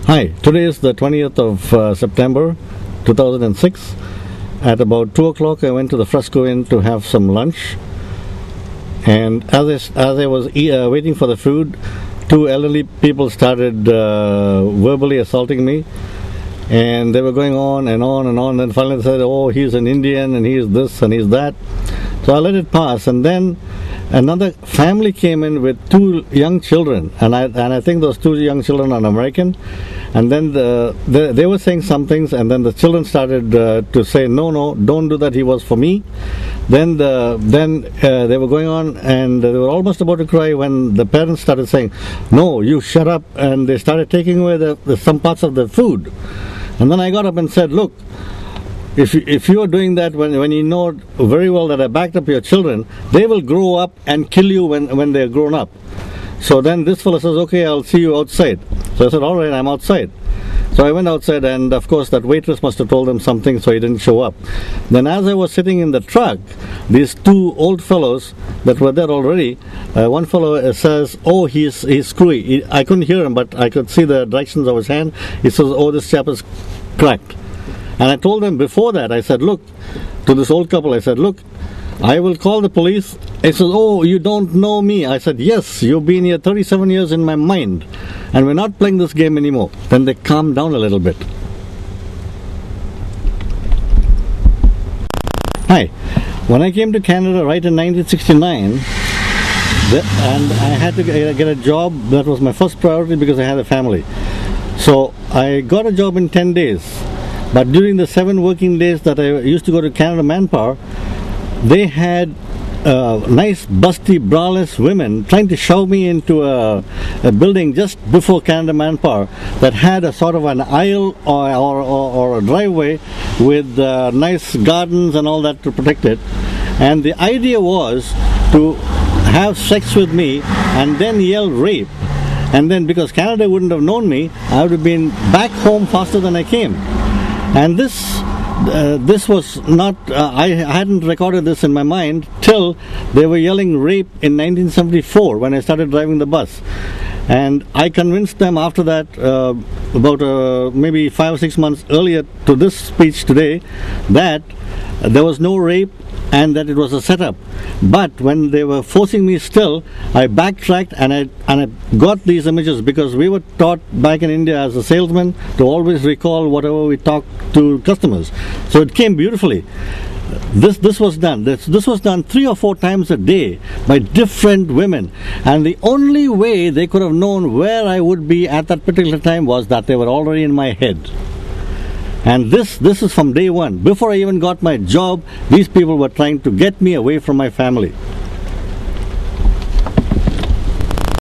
Hi, today is the 20th of September 2006. At about 2 o'clock I went to the Fresco Inn to have some lunch, and as I was waiting for the food, two elderly people started verbally assaulting me, and they were going on and on and on. Then finally they said, oh, he's an Indian and he's this and he's that. So I let it pass, and then another family came in with two young children, and I think those two young children are American. And then they were saying some things, and then the children started to say, no, don't do that, he was for me. Then they were going on, and they were almost about to cry when the parents started saying, no, you shut up, and they started taking away some parts of the food. And then I got up and said, look, if you are doing that when you know very well that I backed up your children, they will grow up and kill you when they're grown up. So then this fellow says, okay, I'll see you outside. So I said, all right, I'm outside. So I went outside, and of course that waitress must have told them something, so he didn't show up. Then as I was sitting in the truck, these two old fellows that were there already, one fellow says, oh, he's screwy. I couldn't hear him, but I could see the directions of his hand. He says, oh, this chap is cracked. And I told them before that, I said, look, to this old couple, I said, look, I will call the police. He says, oh, you don't know me. I said, yes, you've been here 37 years in my mind, and we're not playing this game anymore. Then they calmed down a little bit. Hi. When I came to Canada right in 1969, and I had to get a job, that was my first priority because I had a family. So I got a job in 10 days. But during the 7 working days that I used to go to Canada Manpower, they had nice, busty, braless women trying to shove me into a building just before Canada Manpower that had a sort of an aisle or a driveway with nice gardens and all that to protect it. And the idea was to have sex with me and then yell rape. And then because Canada wouldn't have known me, I would have been back home faster than I came. And this was not, I hadn't recorded this in my mind till they were yelling rape in 1974 when I started driving the bus. And I convinced them after that, about maybe 5 or 6 months earlier to this speech today, that there was no rape and that it was a setup. But when they were forcing me still, I backtracked and I got these images, because we were taught back in India as a salesman to always recall whatever we talked to customers. So it came beautifully. This was done. This was done 3 or 4 times a day by different women, and the only way they could have known where I would be at that particular time was that they were already in my head. And this is from day one. Before I even got my job, these people were trying to get me away from my family.